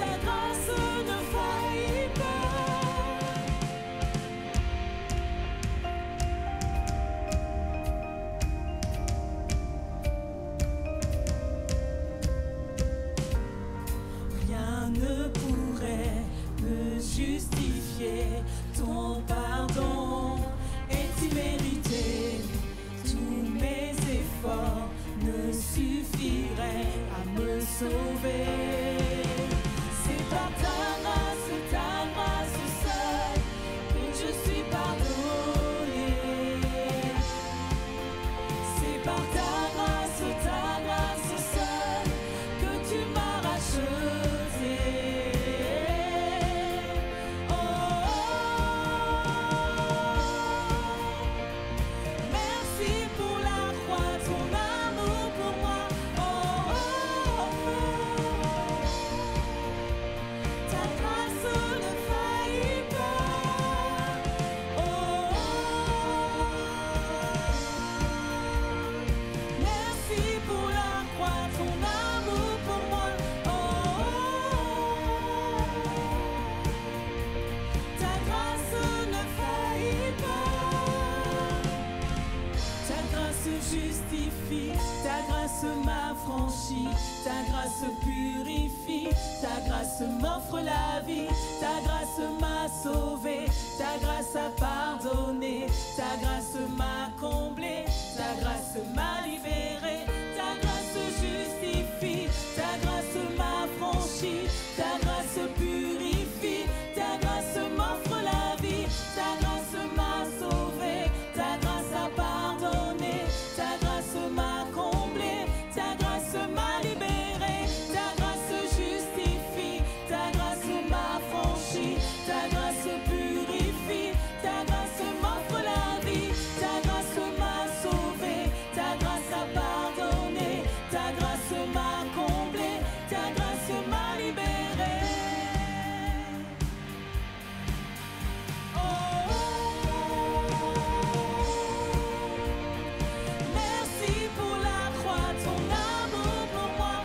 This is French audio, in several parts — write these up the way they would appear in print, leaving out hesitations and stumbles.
ta grâce ne faillit pas. Rien ne pourrait me justifier, ton pardon est immérité. Tous mes efforts ne suffiraient à me sauver. C'est par ta grâce seule que je suis pardonné. C'est par ta grâce seule que tu m'as racheté. Oh, merci pour la croix, ton amour pour moi. Ta grâce ne faillit pas. Merci pour la croix, ton amour pour moi. Ta grâce ne faillit pas. Ta grâce justifie, ta grâce m'affranchit, ta grâce purifie, ta grâce m'offre la vie, ta grâce m'a sauvé, ta grâce a pardonné, ta grâce m'a comblé, ta grâce m'a libéré, ta grâce justifie, ta grâce m'affranchit, ta grâce purifie, ta grâce m'offre la vie, ta grâce m'a sauvé, ta grâce a pardonné, ta grâce m'a comblé, ta grâce m'a libéré, ta grâce justifie, ta grâce m'affranchit, ta grâce purifie, ta grâce m'offre la vie, ta grâce m'a sauvé, ta grâce a pardonné, ta grâce m'a comblé, ta grâce m'a libéré. Merci pour la croix, ton amour pour moi.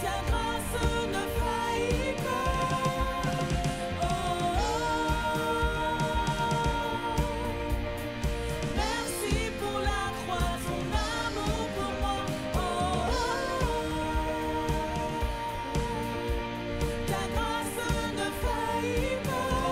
Ta grâce ne faillit pas. Merci pour la croix, ton amour pour moi. Ta grâce ne faillit pas.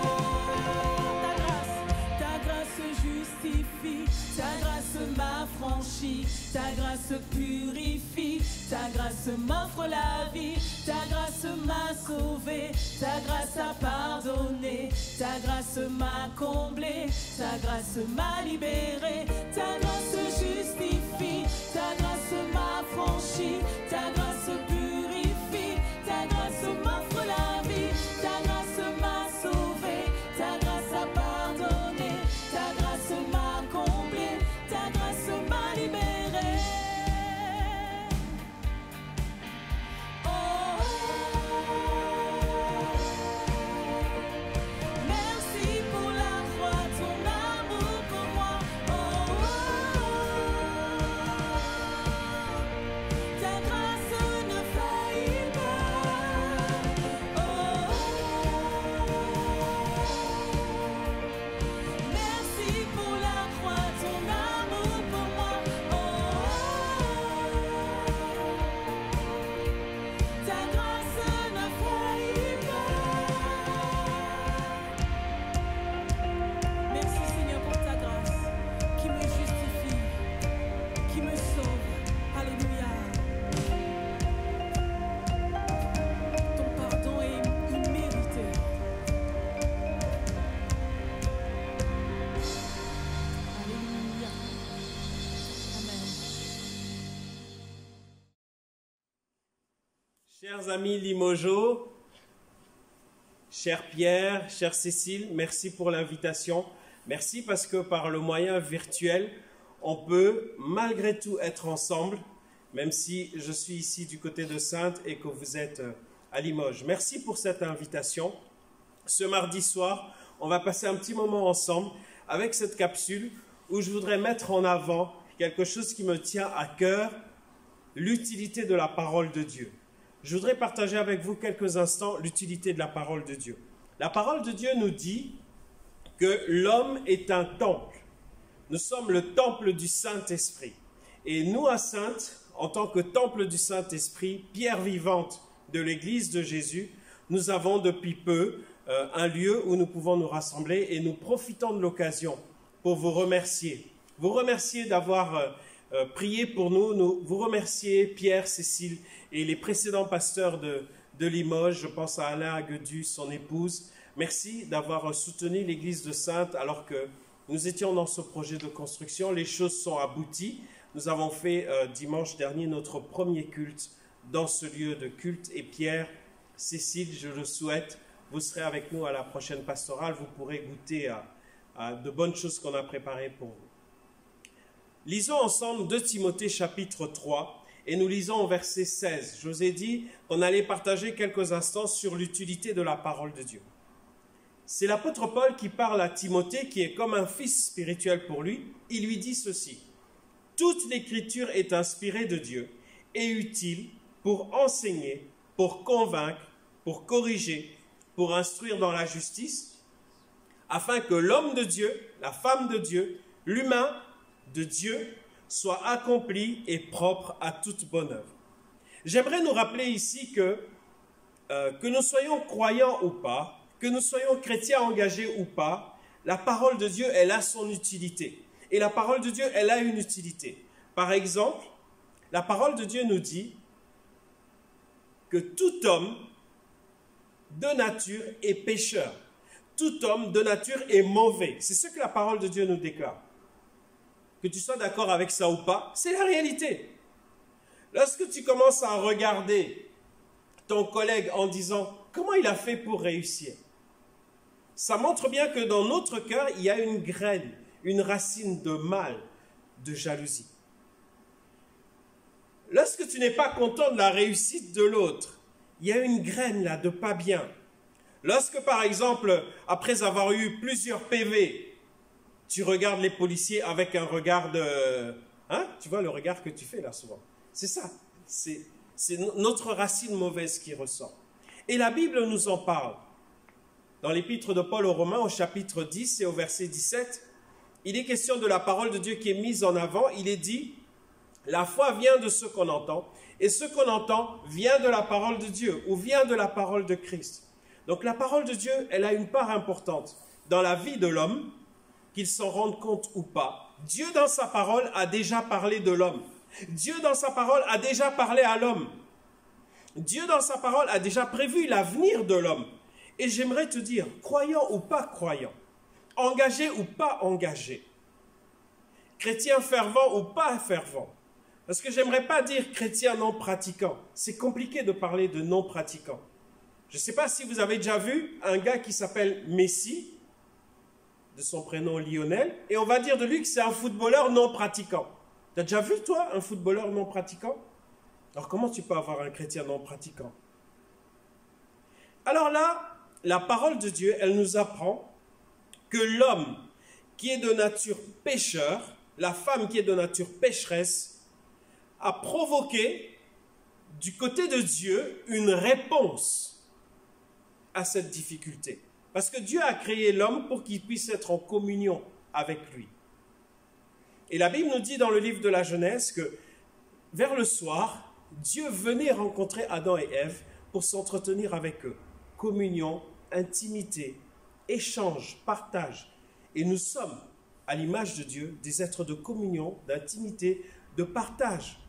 Ta grâce justifie, ta grâce m'affranchit, ta grâce purifie, ta grâce m'offre la vie, ta grâce m'a sauvé, ta grâce a pardonné, ta grâce m'a comblé, ta grâce m'a libéré, ta grâce justifie, ta grâce m'affranchit, ta grâce purifie, ta grâce m'offre la vie, ta grâce m'a sauvé, ta grâce a pardonné, ta grâce m'a comblé, ta grâce m'a libéré. Merci pour la croix, ton amour pour moi. Ta grâce ne faillit pas. Merci pour la croix, ton amour pour moi. Ta grâce ne faillit pas. Merci Seigneur pour ta grâce qui me justifie, qui me sauve. Alléluia. Ton pardon est immérité. Alléluia. Amen. Chers amis Limojo, cher Pierre, chère Cécile, merci pour l'invitation. Merci parce que par le moyen virtuel, on peut malgré tout être ensemble, même si je suis ici du côté de Saintes et que vous êtes à Limoges. Merci pour cette invitation. Ce mardi soir, on va passer un petit moment ensemble avec cette capsule où je voudrais mettre en avant quelque chose qui me tient à cœur l'utilité de la parole de Dieu. Je voudrais partager avec vous quelques instants l'utilité de la parole de Dieu. La parole de Dieu nous dit que l'homme est un temple. Nous sommes le temple du Saint-Esprit. Et nous, à Sainte, en tant que temple du Saint-Esprit, pierre vivante de l'Église de Jésus, nous avons depuis peu un lieu où nous pouvons nous rassembler et nous profitons de l'occasion pour vous remercier. Vous remercier d'avoir prié pour nous, vous remercier Pierre, Cécile et les précédents pasteurs de Limoges, je pense à Alain Aguedu, son épouse. Merci d'avoir soutenu l'Église de Sainte alors que nous étions dans ce projet de construction. Les choses sont abouties. Nous avons fait dimanche dernier notre premier culte dans ce lieu de culte. Et Pierre, Cécile, je le souhaite, vous serez avec nous à la prochaine pastorale. Vous pourrez goûter à de bonnes choses qu'on a préparées pour vous. Lisons ensemble 2 Timothée chapitre 3 et nous lisons au verset 16. Je vous ai dit qu'on allait partager quelques instants sur l'utilité de la parole de Dieu. C'est l'apôtre Paul qui parle à Timothée, qui est comme un fils spirituel pour lui. Il lui dit ceci: « Toute l'écriture est inspirée de Dieu et utile pour enseigner, pour convaincre, pour corriger, pour instruire dans la justice, afin que l'homme de Dieu, la femme de Dieu, l'humain de Dieu soit accompli et propre à toute bonne œuvre. » J'aimerais nous rappeler ici que nous soyons croyants ou pas, que nous soyons chrétiens engagés ou pas, la parole de Dieu, elle a son utilité. Et la parole de Dieu, elle a une utilité. Par exemple, la parole de Dieu nous dit que tout homme de nature est pécheur. Tout homme de nature est mauvais. C'est ce que la parole de Dieu nous déclare. Que tu sois d'accord avec ça ou pas, c'est la réalité. Lorsque tu commences à regarder ton collègue en disant « Comment il a fait pour réussir ?» Ça montre bien que dans notre cœur, il y a une graine, une racine de mal, de jalousie. Lorsque tu n'es pas content de la réussite de l'autre, il y a une graine là de pas bien. Lorsque, par exemple, après avoir eu plusieurs PV, tu regardes les policiers avec un regard de... Hein? Tu vois le regard que tu fais là souvent. C'est ça. C'est notre racine mauvaise qui ressort. Et la Bible nous en parle. Dans l'épître de Paul aux Romains, au chapitre 10 et au verset 17, il est question de la parole de Dieu qui est mise en avant. Il est dit, la foi vient de ce qu'on entend, et ce qu'on entend vient de la parole de Dieu, ou vient de la parole de Christ. Donc la parole de Dieu, elle a une part importante dans la vie de l'homme, qu'il s'en rende compte ou pas. Dieu, dans sa parole, a déjà parlé de l'homme. Dieu, dans sa parole, a déjà parlé à l'homme. Dieu, dans sa parole, a déjà prévu l'avenir de l'homme. Et j'aimerais te dire, croyant ou pas croyant, engagé ou pas engagé, chrétien fervent ou pas fervent, parce que j'aimerais pas dire chrétien non pratiquant. C'est compliqué de parler de non pratiquant. Je ne sais pas si vous avez déjà vu un gars qui s'appelle Messi, de son prénom Lionel, et on va dire de lui que c'est un footballeur non pratiquant. Tu as déjà vu, toi, un footballeur non pratiquant? Alors comment tu peux avoir un chrétien non pratiquant? Alors là, la parole de Dieu, elle nous apprend que l'homme qui est de nature pécheur, la femme qui est de nature pécheresse, a provoqué du côté de Dieu une réponse à cette difficulté. Parce que Dieu a créé l'homme pour qu'il puisse être en communion avec lui. Et la Bible nous dit dans le livre de la Genèse que vers le soir, Dieu venait rencontrer Adam et Ève pour s'entretenir avec eux. Communion, intimité, échange, partage. Et nous sommes, à l'image de Dieu, des êtres de communion, d'intimité, de partage.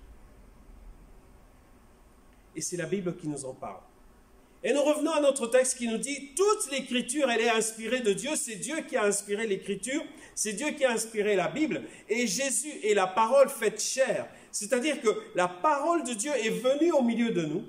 Et c'est la Bible qui nous en parle. Et nous revenons à notre texte qui nous dit « Toute l'écriture, elle est inspirée de Dieu. C'est Dieu qui a inspiré l'écriture. C'est Dieu qui a inspiré la Bible. Et Jésus est la parole faite chair. » C'est-à-dire que la parole de Dieu est venue au milieu de nous.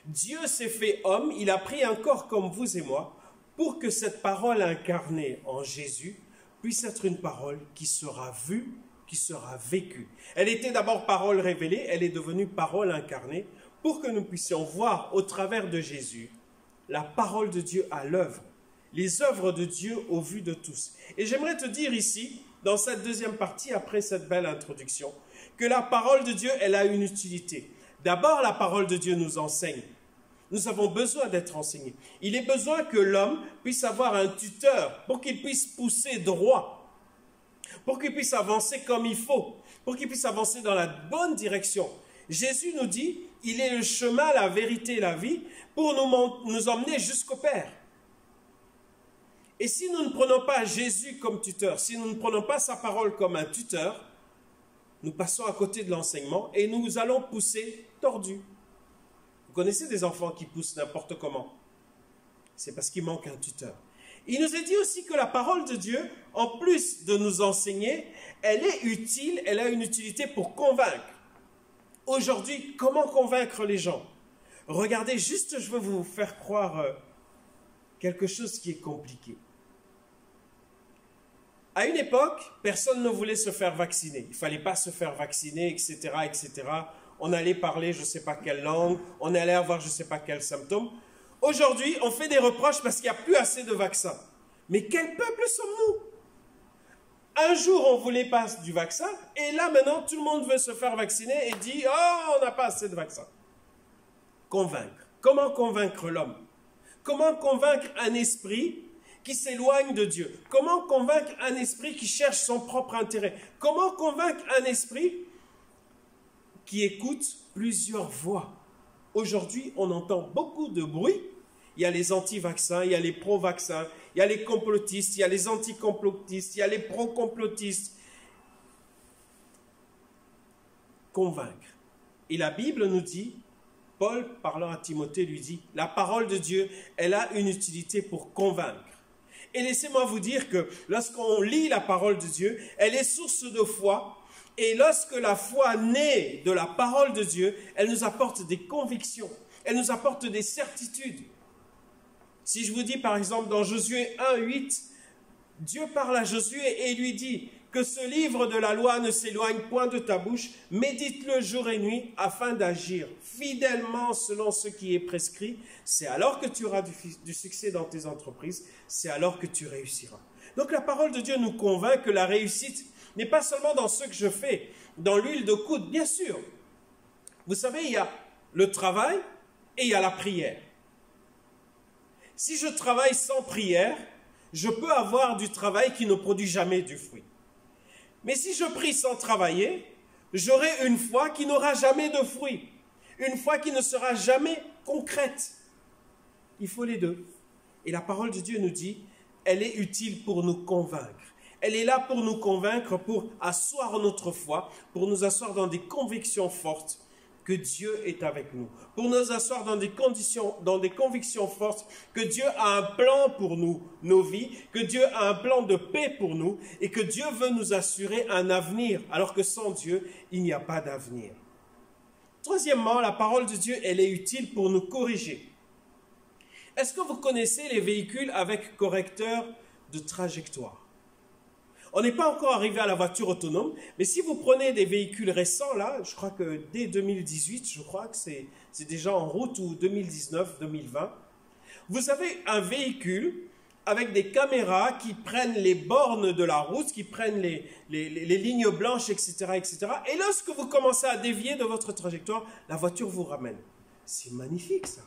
Dieu s'est fait homme. Il a pris un corps comme vous et moi pour que cette parole incarnée en Jésus puisse être une parole qui sera vue, qui sera vécue. Elle était d'abord parole révélée. Elle est devenue parole incarnée, pour que nous puissions voir au travers de Jésus la parole de Dieu à l'œuvre, les œuvres de Dieu au vu de tous. Et j'aimerais te dire ici, dans cette deuxième partie, après cette belle introduction, que la parole de Dieu, elle a une utilité. D'abord, la parole de Dieu nous enseigne. Nous avons besoin d'être enseignés. Il est besoin que l'homme puisse avoir un tuteur pour qu'il puisse pousser droit, pour qu'il puisse avancer comme il faut, pour qu'il puisse avancer dans la bonne direction. Jésus nous dit, il est le chemin, la vérité et la vie pour nous emmener jusqu'au Père. Et si nous ne prenons pas Jésus comme tuteur, si nous ne prenons pas sa parole comme un tuteur, nous passons à côté de l'enseignement et nous allons pousser tordus. Vous connaissez des enfants qui poussent n'importe comment? C'est parce qu'il manque un tuteur. Il nous est dit aussi que la parole de Dieu, en plus de nous enseigner, elle est utile, elle a une utilité pour convaincre. Aujourd'hui, comment convaincre les gens? Regardez, juste je veux vous faire croire quelque chose qui est compliqué. À une époque, personne ne voulait se faire vacciner. Il ne fallait pas se faire vacciner, etc., etc. On allait parler je ne sais pas quelle langue, on allait avoir je ne sais pas quels symptômes. Aujourd'hui, on fait des reproches parce qu'il n'y a plus assez de vaccins. Mais quel peuple sommes-nous? Un jour, on voulait pas du vaccin, et là, maintenant, tout le monde veut se faire vacciner et dit « Oh, on n'a pas assez de vaccins. » Convaincre. Comment convaincre l'homme? Comment convaincre un esprit qui s'éloigne de Dieu? Comment convaincre un esprit qui cherche son propre intérêt? Comment convaincre un esprit qui écoute plusieurs voix? Aujourd'hui, on entend beaucoup de bruit. Il y a les anti-vaccins, il y a les pro-vaccins, il y a les complotistes, il y a les anti-complotistes, il y a les pro-complotistes. Convaincre. Et la Bible nous dit, Paul, parlant à Timothée, lui dit, la parole de Dieu, elle a une utilité pour convaincre. Et laissez-moi vous dire que lorsqu'on lit la parole de Dieu, elle est source de foi. Et lorsque la foi naît de la parole de Dieu, elle nous apporte des convictions, elle nous apporte des certitudes. Si je vous dis par exemple dans Josué 1:8, Dieu parle à Josué et lui dit que ce livre de la loi ne s'éloigne point de ta bouche, médite-le jour et nuit afin d'agir fidèlement selon ce qui est prescrit. C'est alors que tu auras du succès dans tes entreprises, c'est alors que tu réussiras. Donc la parole de Dieu nous convainc que la réussite n'est pas seulement dans ce que je fais, dans l'huile de coude, bien sûr. Vous savez, il y a le travail et il y a la prière. Si je travaille sans prière, je peux avoir du travail qui ne produit jamais du fruit. Mais si je prie sans travailler, j'aurai une foi qui n'aura jamais de fruit, une foi qui ne sera jamais concrète. Il faut les deux. Et la parole de Dieu nous dit, elle est utile pour nous convaincre. Elle est là pour nous convaincre, pour asseoir notre foi, pour nous asseoir dans des convictions fortes que Dieu est avec nous, pour nous asseoir dans des convictions fortes que Dieu a un plan pour nous, nos vies, que Dieu a un plan de paix pour nous et que Dieu veut nous assurer un avenir, alors que sans Dieu, il n'y a pas d'avenir. Troisièmement, la parole de Dieu, elle est utile pour nous corriger. Est-ce que vous connaissez les véhicules avec correcteur de trajectoire? On n'est pas encore arrivé à la voiture autonome, mais si vous prenez des véhicules récents, là, je crois que dès 2018, je crois que c'est déjà en route, ou 2019, 2020, vous avez un véhicule avec des caméras qui prennent les bornes de la route, qui prennent les lignes blanches, etc., etc. Et lorsque vous commencez à dévier de votre trajectoire, la voiture vous ramène. C'est magnifique, ça.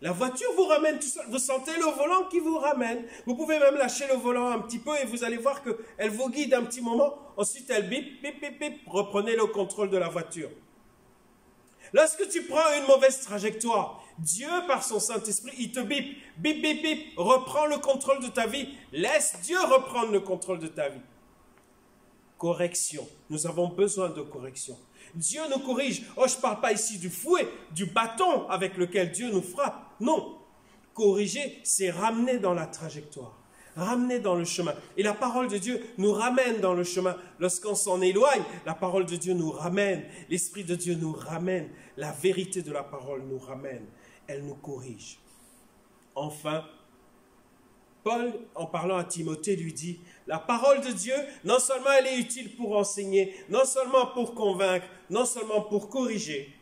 La voiture vous ramène tout seul. Vous sentez le volant qui vous ramène. Vous pouvez même lâcher le volant un petit peu et vous allez voir qu'elle vous guide un petit moment. Ensuite, elle bip, bip, bip, bip. Reprenez le contrôle de la voiture. Lorsque tu prends une mauvaise trajectoire, Dieu, par son Saint-Esprit, il te bip, bip, bip, bip. Reprends le contrôle de ta vie. Laisse Dieu reprendre le contrôle de ta vie. Correction. Nous avons besoin de correction. Dieu nous corrige. Oh, je ne parle pas ici du fouet, du bâton avec lequel Dieu nous frappe. Non. Corriger, c'est ramener dans la trajectoire, ramener dans le chemin. Et la parole de Dieu nous ramène dans le chemin. Lorsqu'on s'en éloigne, la parole de Dieu nous ramène. L'Esprit de Dieu nous ramène. La vérité de la parole nous ramène. Elle nous corrige. Enfin, Paul, en parlant à Timothée, lui dit, la parole de Dieu, non seulement elle est utile pour enseigner, non seulement pour convaincre, non seulement pour corriger,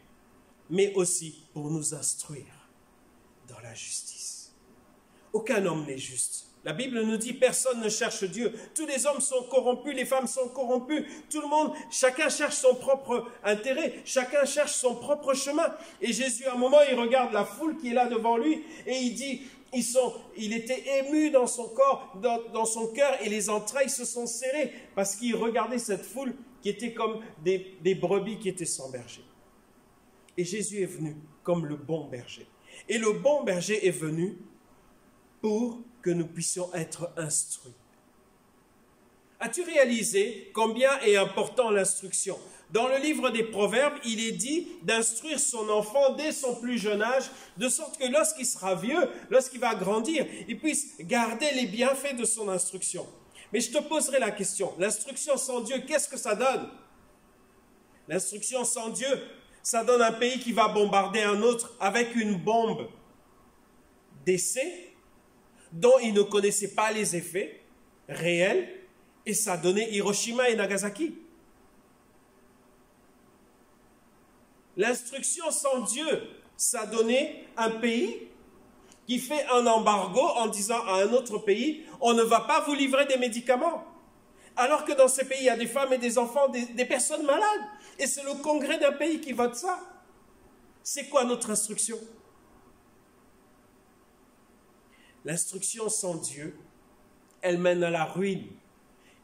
mais aussi pour nous instruire dans la justice. Aucun homme n'est juste. La Bible nous dit personne ne cherche Dieu. Tous les hommes sont corrompus, les femmes sont corrompues. Tout le monde, chacun cherche son propre intérêt, chacun cherche son propre chemin. Et Jésus, à un moment, il regarde la foule qui est là devant lui et il dit, il était ému dans son corps, dans son cœur, et les entrailles se sont serrées parce qu'il regardait cette foule qui était comme des brebis qui étaient sans berger. Et Jésus est venu comme le bon berger. Et le bon berger est venu pour que nous puissions être instruits. As-tu réalisé combien est important l'instruction? Dans le livre des Proverbes, il est dit d'instruire son enfant dès son plus jeune âge, de sorte que lorsqu'il sera vieux, lorsqu'il va grandir, il puisse garder les bienfaits de son instruction. Mais je te poserai la question, l'instruction sans Dieu, qu'est-ce que ça donne? L'instruction sans Dieu, ça donne un pays qui va bombarder un autre avec une bombe d'essai dont il ne connaissait pas les effets réels, et ça donnait Hiroshima et Nagasaki. L'instruction sans Dieu, ça donnait un pays qui fait un embargo en disant à un autre pays, on ne va pas vous livrer des médicaments. Alors que dans ces pays, il y a des femmes et des enfants, des personnes malades. Et c'est le congrès d'un pays qui vote ça. C'est quoi notre instruction? L'instruction sans Dieu, elle mène à la ruine.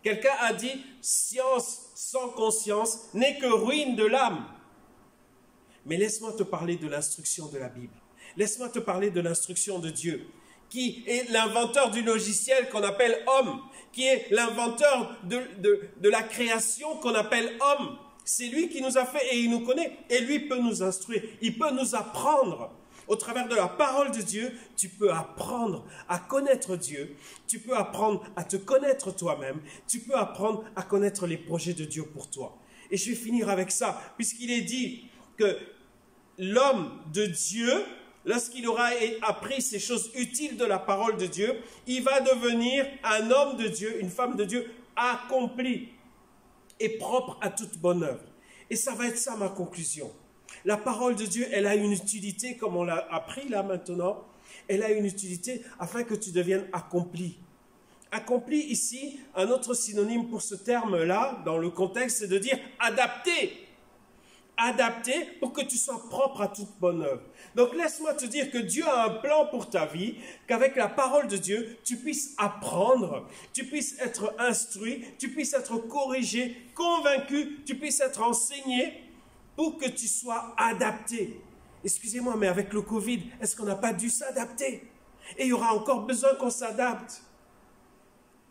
Quelqu'un a dit, science sans conscience n'est que ruine de l'âme. Mais laisse-moi te parler de l'instruction de la Bible. Laisse-moi te parler de l'instruction de Dieu, qui est l'inventeur du logiciel qu'on appelle homme, qui est l'inventeur de la création qu'on appelle homme. C'est lui qui nous a fait et il nous connaît. Et lui peut nous instruire, il peut nous apprendre. Au travers de la parole de Dieu, tu peux apprendre à connaître Dieu, tu peux apprendre à te connaître toi-même, tu peux apprendre à connaître les projets de Dieu pour toi. Et je vais finir avec ça, puisqu'il est dit que l'homme de Dieu, lorsqu'il aura appris ces choses utiles de la parole de Dieu, il va devenir un homme de Dieu, une femme de Dieu accomplie et propre à toute bonne œuvre. Et ça va être ça ma conclusion. La parole de Dieu, elle a une utilité, comme on l'a appris là maintenant, elle a une utilité afin que tu deviennes accompli. Accompli ici, un autre synonyme pour ce terme-là, dans le contexte, c'est de dire adapté. Adapté pour que tu sois propre à toute bonne œuvre. Donc laisse-moi te dire que Dieu a un plan pour ta vie, qu'avec la parole de Dieu, tu puisses apprendre, tu puisses être instruit, tu puisses être corrigé, convaincu, tu puisses être enseigné pour que tu sois adapté. Excusez-moi, mais avec le Covid, est-ce qu'on n'a pas dû s'adapter? Et il y aura encore besoin qu'on s'adapte.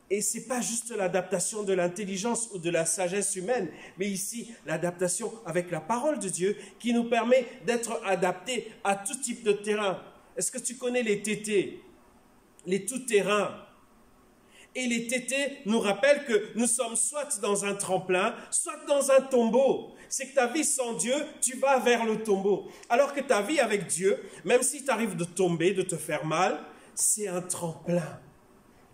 Et ce n'est pas juste l'adaptation de l'intelligence ou de la sagesse humaine, mais ici, l'adaptation avec la parole de Dieu qui nous permet d'être adaptés à tout type de terrain. Est-ce que tu connais les tétés? Les tout-terrains. Et les tétés nous rappellent que nous sommes soit dans un tremplin, soit dans un tombeau. C'est que ta vie sans Dieu, tu vas vers le tombeau. Alors que ta vie avec Dieu, même si tu arrives de tomber, de te faire mal, c'est un tremplin.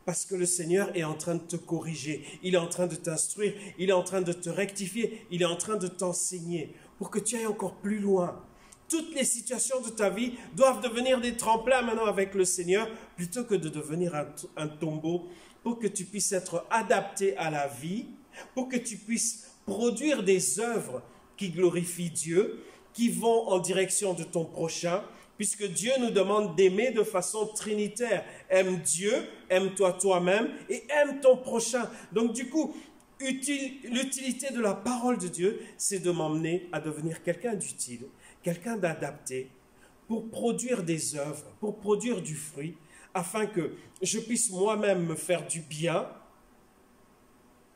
Parce que le Seigneur est en train de te corriger, il est en train de t'instruire, il est en train de te rectifier, il est en train de t'enseigner pour que tu ailles encore plus loin. Toutes les situations de ta vie doivent devenir des tremplins maintenant avec le Seigneur plutôt que de devenir un tombeau, pour que tu puisses être adapté à la vie, pour que tu puisses produire des œuvres qui glorifient Dieu, qui vont en direction de ton prochain, puisque Dieu nous demande d'aimer de façon trinitaire. Aime Dieu, aime-toi toi-même et aime ton prochain. Donc du coup, l'utilité de la parole de Dieu, c'est de m'emmener à devenir quelqu'un d'utile, quelqu'un d'adapté, pour produire des œuvres, pour produire du fruit, afin que je puisse moi-même me faire du bien,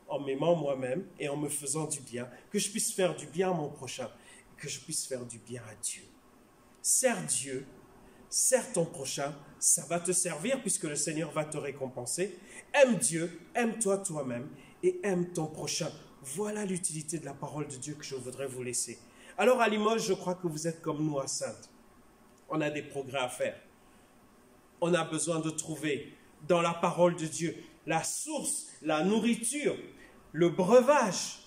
en m'aimant moi-même et en me faisant du bien, que je puisse faire du bien à mon prochain, que je puisse faire du bien à Dieu. Sers Dieu, sers ton prochain, ça va te servir puisque le Seigneur va te récompenser. Aime Dieu, aime-toi toi-même et aime ton prochain. Voilà l'utilité de la parole de Dieu que je voudrais vous laisser. Alors à Limoges, je crois que vous êtes comme nous à Saintes. On a des progrès à faire. On a besoin de trouver dans la parole de Dieu la source, la nourriture, le breuvage,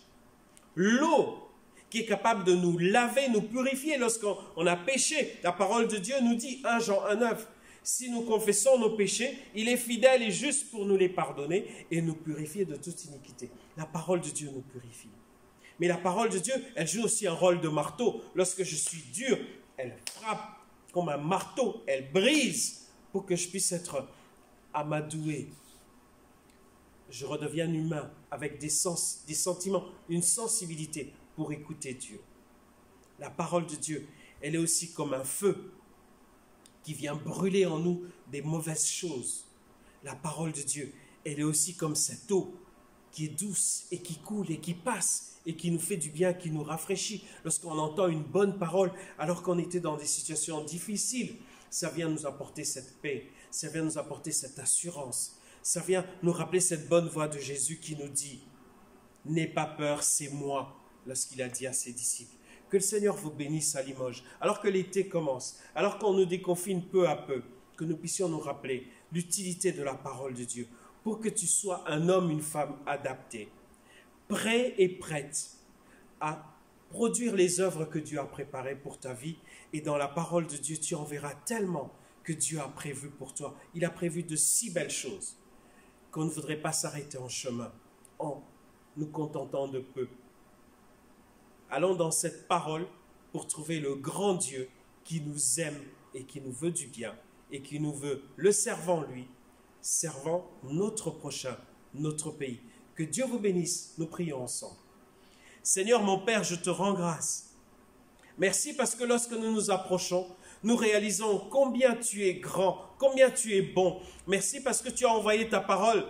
l'eau qui est capable de nous laver, nous purifier lorsqu'on a péché. La parole de Dieu nous dit, 1 Jean 1,9, Si nous confessons nos péchés, il est fidèle et juste pour nous les pardonner et nous purifier de toute iniquité. La parole de Dieu nous purifie. Mais la parole de Dieu, elle joue aussi un rôle de marteau. Lorsque je suis dur, elle frappe comme un marteau, elle brise pour que je puisse être amadoué. Je redeviens humain avec des sentiments, une sensibilité pour écouter Dieu. La parole de Dieu, elle est aussi comme un feu qui vient brûler en nous des mauvaises choses. La parole de Dieu, elle est aussi comme cette eau qui est douce et qui coule et qui passe et qui nous fait du bien, qui nous rafraîchit. Lorsqu'on entend une bonne parole, alors qu'on était dans des situations difficiles, ça vient nous apporter cette paix, ça vient nous apporter cette assurance, ça vient nous rappeler cette bonne voix de Jésus qui nous dit « N'aie pas peur, c'est moi », lorsqu'il a dit à ses disciples. Que le Seigneur vous bénisse à Limoges, alors que l'été commence, alors qu'on nous déconfine peu à peu, que nous puissions nous rappeler l'utilité de la parole de Dieu, pour que tu sois un homme, une femme adapté, prêt et prête à produire les œuvres que Dieu a préparées pour ta vie. Et dans la parole de Dieu, tu en verras tellement que Dieu a prévu pour toi. Il a prévu de si belles choses qu'on ne voudrait pas s'arrêter en chemin en nous contentant de peu. Allons dans cette parole pour trouver le grand Dieu qui nous aime et qui nous veut du bien et qui nous veut le servant lui, servant notre prochain, notre pays. Que Dieu vous bénisse, nous prions ensemble. Seigneur mon Père, je te rends grâce. Merci parce que lorsque nous nous approchons, nous réalisons combien tu es grand, combien tu es bon. Merci parce que tu as envoyé ta parole.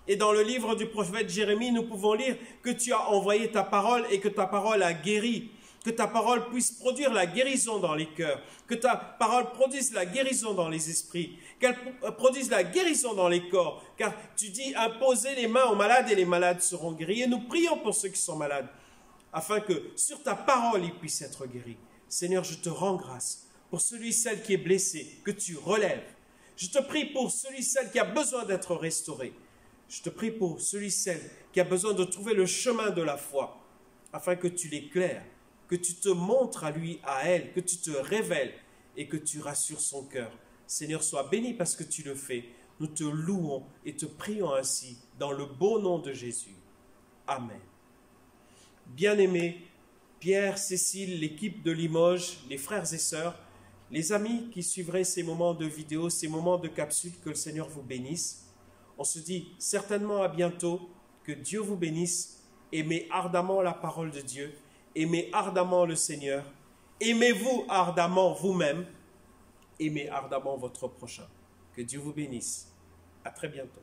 Et dans le livre du prophète Jérémie, nous pouvons lire que tu as envoyé ta parole et que ta parole a guéri. Que ta parole puisse produire la guérison dans les cœurs. Que ta parole produise la guérison dans les esprits. Qu'elle produise la guérison dans les corps. Car tu dis, imposez les mains aux malades et les malades seront guéris. Et nous prions pour ceux qui sont malades, afin que sur ta parole, ils puissent être guéris. Seigneur, je te rends grâce pour celui, celle qui est blessé, que tu relèves. Je te prie pour celui, celle qui a besoin d'être restauré. Je te prie pour celui, celle qui a besoin de trouver le chemin de la foi, afin que tu l'éclaires, que tu te montres à lui, à elle, que tu te révèles et que tu rassures son cœur. Seigneur, sois béni parce que tu le fais. Nous te louons et te prions ainsi, dans le beau nom de Jésus. Amen. Bien-aimés, Pierre, Cécile, l'équipe de Limoges, les frères et sœurs, les amis qui suivraient ces moments de vidéo, ces moments de capsule, que le Seigneur vous bénisse. On se dit certainement à bientôt, que Dieu vous bénisse. Aimez ardemment la parole de Dieu, aimez ardemment le Seigneur, aimez-vous ardemment vous-même, aimez ardemment votre prochain. Que Dieu vous bénisse. À très bientôt.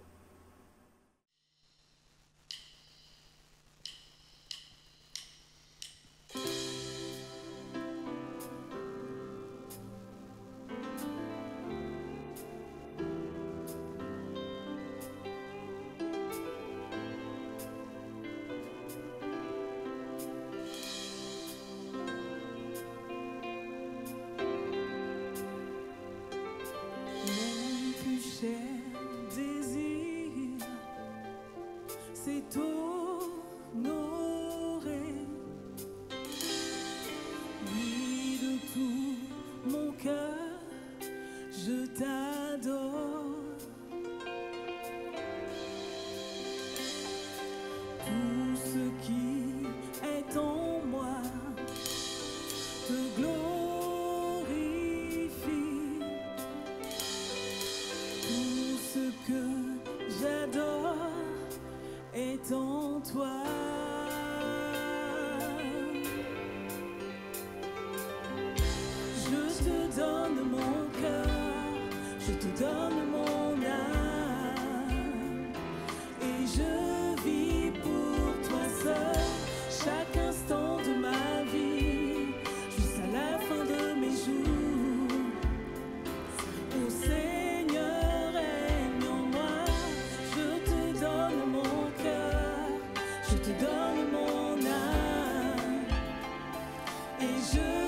En toi, je te donne mon cœur, je te donne mon âme, et je vis pour toi seul, chaque instant de ma vie, jusqu'à la fin de mes jours. Ô Seigneur, règne en moi, je te donne mon cœur, je te donne mon âme, et je